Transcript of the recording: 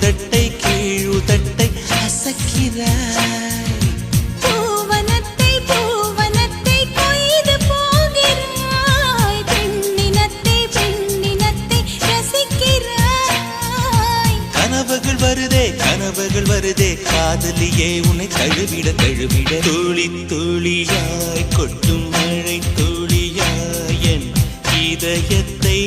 மேலுதட்டை கீழுதட்டை அசக்கிறாய். கனவுகள் வருதே காதலியே உன்னை தழுவிட தழுவிட. துளி துளியாய் கொட்டும் மழை துளியாய் என் இதயத்தை